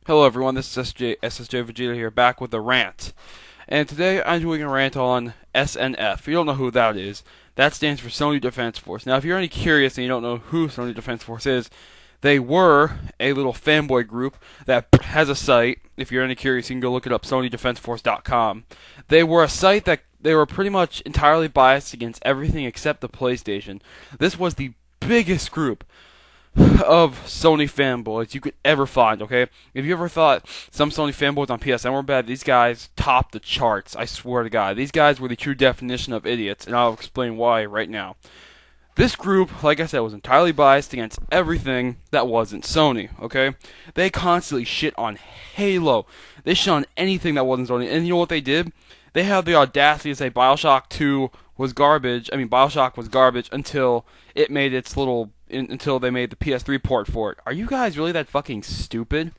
Hello everyone, this is SSJVEGETA here, back with a rant. And today I'm doing a rant on SNF. If you don't know who that is, that stands for Sony Defense Force. Now if you're any curious and you don't know who Sony Defense Force is, they were a little fanboy group that has a site. If you're any curious, you can go look it up, sonydefenseforce.com. They were a site that they were pretty much entirely biased against everything except the PlayStation. This was the biggest group of Sony fanboys you could ever find, okay? If you ever thought some Sony fanboys on PSN were bad, these guys topped the charts, I swear to God. These guys were the true definition of idiots, and I'll explain why right now. This group, like I said, was entirely biased against everything that wasn't Sony, okay? They constantly shit on Halo. They shit on anything that wasn't Sony, and you know what they did? They had the audacity to say Bioshock 2 was garbage. Bioshock was garbage until it made its until they made the PS3 port for it. Are you guys really that fucking stupid?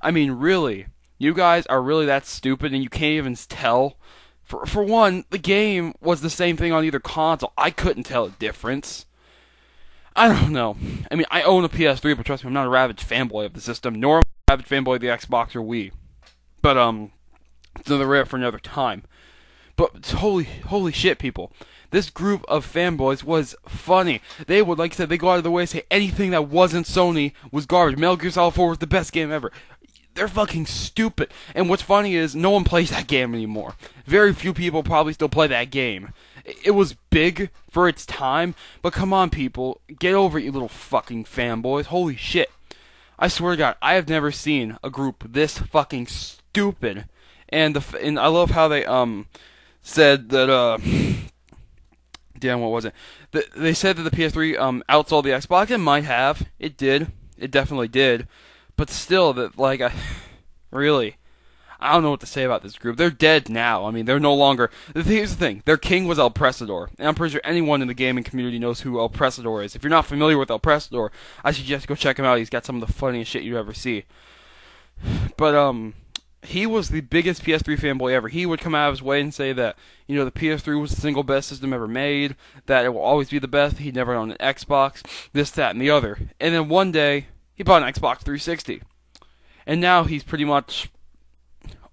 Really? You guys are really that stupid and you can't even tell? For one, the game was the same thing on either console. I couldn't tell a difference. I don't know. I own a PS3, but trust me, I'm not a rabid fanboy of the system, nor am I a rabid fanboy of the Xbox or Wii. But, it's another rant for another time. But holy shit, people. This group of fanboys was funny. They would, like I said, they go out of their way to say anything that wasn't Sony was garbage. Metal Gear Solid 4 was the best game ever. They're fucking stupid. And what's funny is no one plays that game anymore. Very few people probably still play that game. It was big for its time, but come on, people. Get over it, you little fucking fanboys. Holy shit. I swear to God, I have never seen a group this fucking stupid. And I love how they, said that, damn, what was it? They said that the PS3 outsold the Xbox. It might have. It did. It definitely did. But still, really, I don't know what to say about this group. They're dead now. They're no longer. Here's the thing. Their king was El Presador, and I'm pretty sure anyone in the gaming community knows who El Presador is. If you're not familiar with El Presador, I suggest go check him out. He's got some of the funniest shit you ever see. But he was the biggest PS3 fanboy ever. He would come out of his way and say that, the PS3 was the single best system ever made, that it will always be the best, he'd never own an Xbox, this, that, and the other. And then one day, he bought an Xbox 360. And now he's pretty much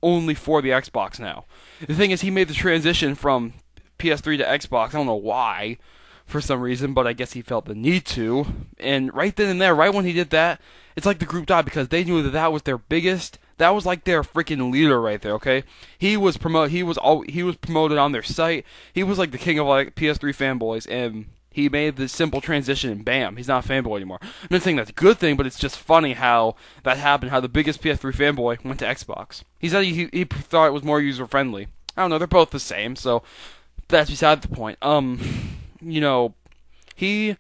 only for the Xbox now. The thing is, he made the transition from PS3 to Xbox. I don't know why, for some reason, but I guess he felt the need to. And right then and there, right when he did that, it's like the group died because they knew that was their biggest. That was like their freaking leader right there, okay? He was promoted on their site. He was like the king of like PS3 fanboys, and he made the simple transition, and bam, he's not a fanboy anymore. I'm not saying that's a good thing, but it's just funny how that happened. How the biggest PS3 fanboy went to Xbox. He said he thought it was more user friendly. I don't know. They're both the same, so that's beside the point. He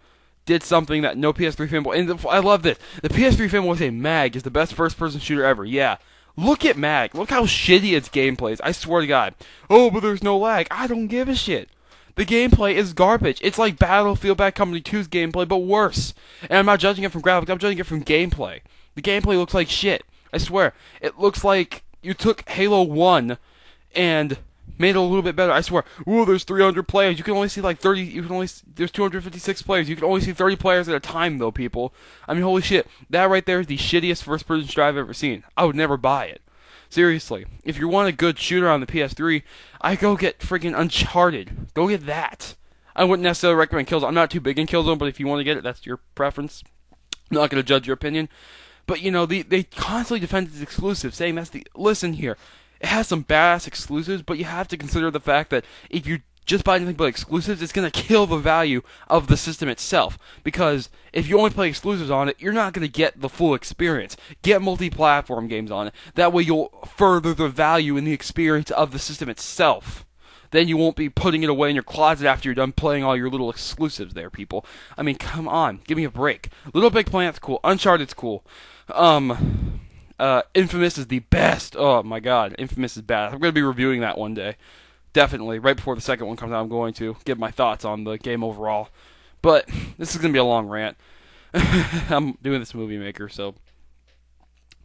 did something that no PS3 fanboy, and I love this. The PS3 fanboy say Mag is the best first-person shooter ever. Yeah. Look at Mag. Look how shitty its gameplay is. I swear to God. Oh, but there's no lag. I don't give a shit. The gameplay is garbage. It's like Battlefield Bad Company 2's gameplay, but worse. And I'm not judging it from graphics. I'm judging it from gameplay. The gameplay looks like shit. I swear. It looks like you took Halo 1 and made it a little bit better. I swear. Ooh, there's 300 players. You can only see like 30. There's 256 players. You can only see 30 players at a time, though, people. Holy shit. That right there is the shittiest first-person shooter I've ever seen. I would never buy it. Seriously. If you want a good shooter on the PS3, I go get friggin' Uncharted. Go get that. I wouldn't necessarily recommend Killzone. I'm not too big in Killzone, but if you want to get it, that's your preference. I'm not going to judge your opinion. But, they constantly defend its exclusive, saying listen here. It has some badass exclusives, but you have to consider the fact that if you just buy anything but exclusives, it's going to kill the value of the system itself. Because if you only play exclusives on it, you're not going to get the full experience. Get multi-platform games on it. That way you'll further the value in the experience of the system itself. Then you won't be putting it away in your closet after you're done playing all your little exclusives there, people. Come on. Give me a break. Little Big Planet's cool. Uncharted's cool. Infamous is the best. Oh my God, Infamous is bad. I'm going to be reviewing that one day. Definitely. Right before the second one comes out, I'm going to give my thoughts on the game overall. But this is going to be a long rant. I'm doing this movie maker, so.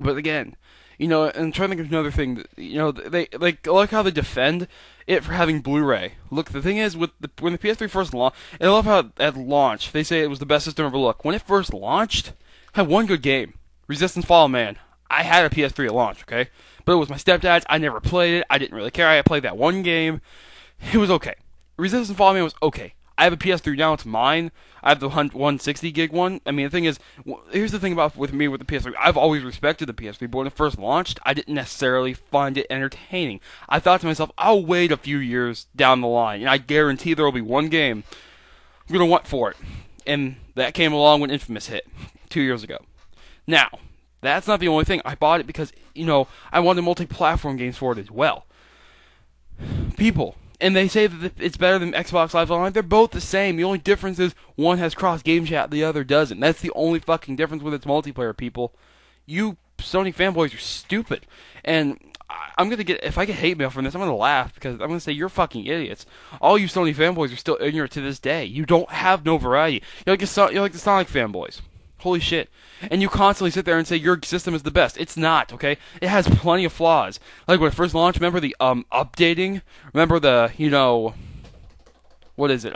But again, and I'm trying to think of another thing. They like how they defend it for having Blu-ray. Look, the thing is, when the PS3 first launched, I love how at launch they say it was the best system ever. Look, when it first launched, it had one good game, Resistance: Fall of Man. I had a PS3 at launch, okay? But it was my stepdad's. I never played it. I didn't really care. I played that one game. It was okay. Resistance Fall Man was okay. I have a PS3 now. It's mine. I have the 160 gig one. I mean, the thing is, here's the thing about with me with the PS3. I've always respected the PS3, but when it first launched, I didn't necessarily find it entertaining. I thought to myself, I'll wait a few years down the line, and I guarantee there will be one game I'm going to want for it. And that came along when Infamous hit 2 years ago. Now, that's not the only thing. I bought it because, I wanted multi-platform games for it as well. People, and they say that it's better than Xbox Live Online. They're both the same. The only difference is one has cross game chat, the other doesn't. That's the only fucking difference with its multiplayer, people. You Sony fanboys are stupid. And I'm gonna if I get hate mail from this, I'm gonna laugh because I'm gonna say you're fucking idiots. All you Sony fanboys are still ignorant to this day. You don't have no variety. You're like the Sonic fanboys. Holy shit. And you constantly sit there and say your system is the best. It's not, okay? It has plenty of flaws. Like when it first launched, remember the updating? Remember the, what is it?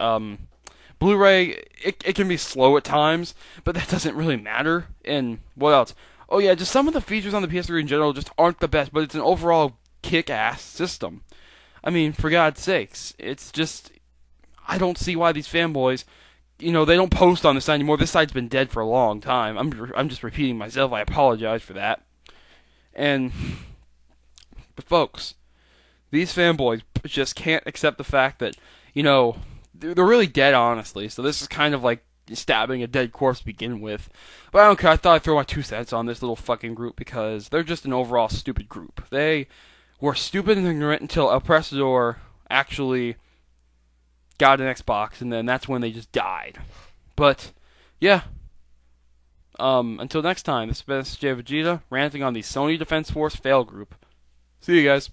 Blu-ray, it can be slow at times, but that doesn't really matter. And what else? Oh yeah, just some of the features on the PS3 in general just aren't the best, but it's an overall kick-ass system. I mean, for God's sakes, it's just, I don't see why these fanboys, they don't post on this site anymore. This site's been dead for a long time. I'm just repeating myself. I apologize for that. But folks, these fanboys just can't accept the fact that, they're really dead, honestly. So this is kind of like stabbing a dead corpse to begin with. But I don't care. I thought I'd throw my 2 cents on this little fucking group because they're just an overall stupid group. They were stupid and ignorant until El Prestador actually got an Xbox, and then that's when they just died. But, yeah. Until next time, this has been SSJVEGETA ranting on the Sony Defense Force fail group. See you guys.